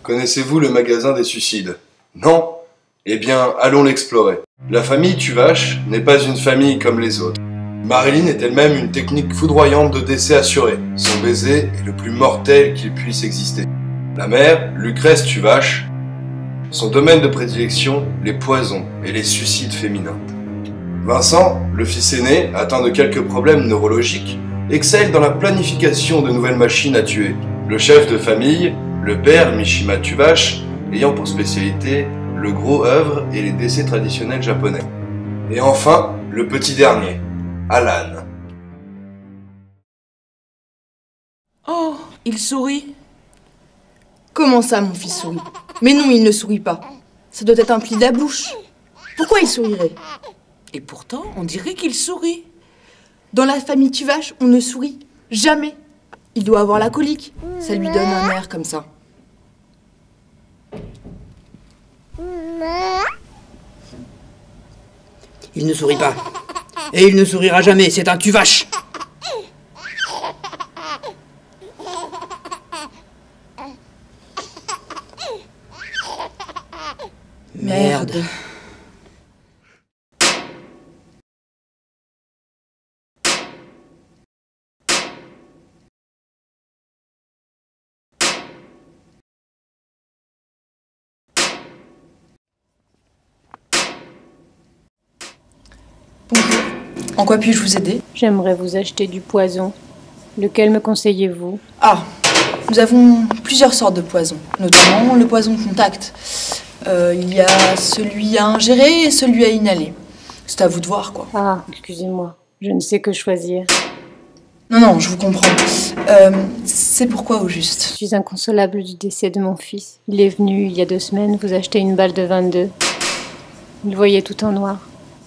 Connaissez-vous le magasin des suicides? Non? Eh bien, allons l'explorer. La famille Tuvache n'est pas une famille comme les autres. Marilyn est elle-même une technique foudroyante de décès assuré. Son baiser est le plus mortel qu'il puisse exister. La mère, Lucrèce Tuvache, son domaine de prédilection, les poisons et les suicides féminins. Vincent, le fils aîné, atteint de quelques problèmes neurologiques, excelle dans la planification de nouvelles machines à tuer. Le chef de famille, le père Mishima Tuvache, ayant pour spécialité le gros œuvre et les décès traditionnels japonais. Et enfin, le petit dernier, Alan. Oh, il sourit. Comment ça, mon fils sourit? Mais non, il ne sourit pas. Ça doit être un pli de la bouche. Pourquoi il sourirait? Et pourtant, on dirait qu'il sourit. Dans la famille Tuvache, on ne sourit jamais. Il doit avoir la colique. Ça lui donne un air comme ça. Il ne sourit pas. Et il ne sourira jamais, c'est un Tuvache. Merde. Bonjour. En quoi puis-je vous aider? J'aimerais vous acheter du poison. Lequel me conseillez-vous? Ah, nous avons plusieurs sortes de poisons, notamment le poison contact. Il y a celui à ingérer et celui à inhaler. C'est à vous de voir, quoi. Ah, excusez-moi, je ne sais que choisir. Non, je vous comprends. C'est pourquoi au juste? Je suis inconsolable du décès de mon fils. Il est venu, il y a 2 semaines, vous acheter une balle de 22. Il voyait tout en noir.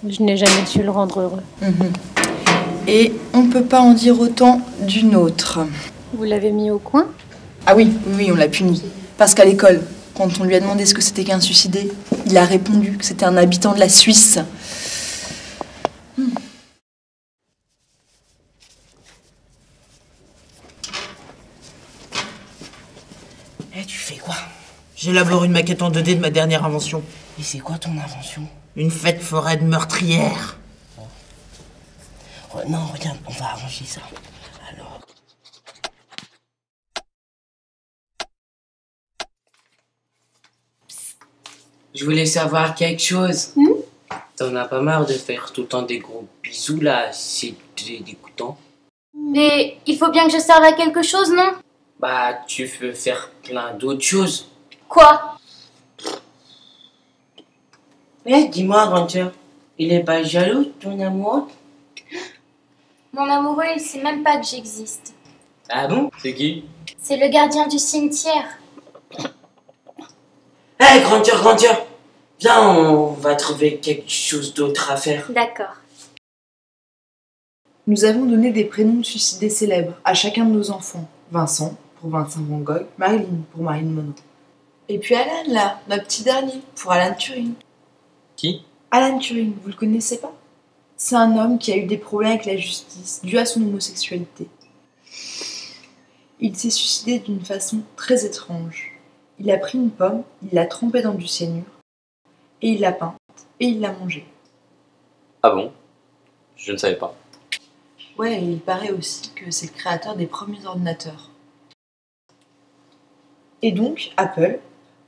Je n'ai jamais su le rendre heureux. Et on ne peut pas en dire autant d'une autre. Vous l'avez mis au coin? Ah oui, on l'a puni. Parce qu'à l'école, quand on lui a demandé ce que c'était qu'un suicidé, il a répondu que c'était un habitant de la Suisse. Tu fais quoi? J'élabore une maquette en 2D de ma dernière invention. Et c'est quoi ton invention? Une fête foraine meurtrière. Non, regarde, on va arranger ça. Alors... Je voulais savoir quelque chose. T'en as pas marre de faire tout le temps des gros bisous là, c'est dégoûtant. Mais il faut bien que je serve à quelque chose, non? Bah, tu peux faire plein d'autres choses. Quoi? Eh, dis-moi, Ranger, il est pas jaloux, ton amoureux? Mon amoureux, il sait même pas que j'existe. Ah bon? C'est qui? C'est le gardien du cimetière. Eh, Ranger, viens, on va trouver quelque chose d'autre à faire. D'accord. Nous avons donné des prénoms de suicidés célèbres à chacun de nos enfants. Vincent, pour Vincent Van Gogh, Marilyn, pour Marilyn Monroe. Et puis Alan, là, notre petit dernier, pour Alan Turing. Qui? Alan Turing, vous le connaissez pas? C'est un homme qui a eu des problèmes avec la justice, dû à son homosexualité. Il s'est suicidé d'une façon très étrange. Il a pris une pomme, il l'a trempée dans du cyanure, et il l'a peinte, et il l'a mangée. Ah bon? Je ne savais pas. Ouais, et il paraît aussi que c'est le créateur des premiers ordinateurs. Et donc, Apple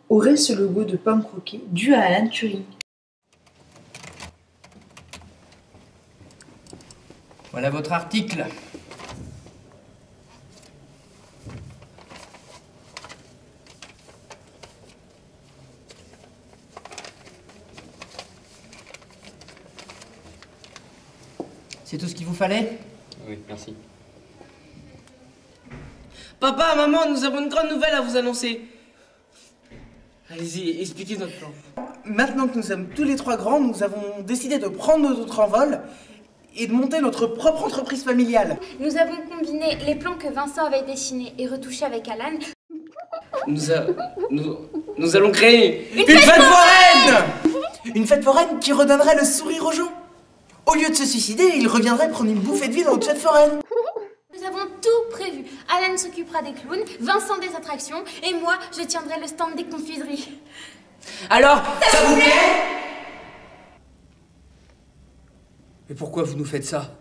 aurait ce logo de pomme croquée dû à Alan Turing. Voilà votre article. C'est tout ce qu'il vous fallait? Oui, merci. Papa, maman, nous avons une grande nouvelle à vous annoncer. Allez-y, expliquez notre plan. Maintenant que nous sommes tous les 3 grands, nous avons décidé de prendre notre envol et de monter notre propre entreprise familiale. Nous avons combiné les plans que Vincent avait dessinés et retouchés avec Alan. Nous allons créer une fête foraine! Une fête foraine qui redonnerait le sourire aux gens. Au lieu de se suicider, il reviendrait prendre une bouffée de vie dans notre fête foraine. Nous avons tout prévu. Alan s'occupera des clowns, Vincent des attractions, et moi, je tiendrai le stand des confiseries. Alors, ça vous plaît? Mais pourquoi vous nous faites ça?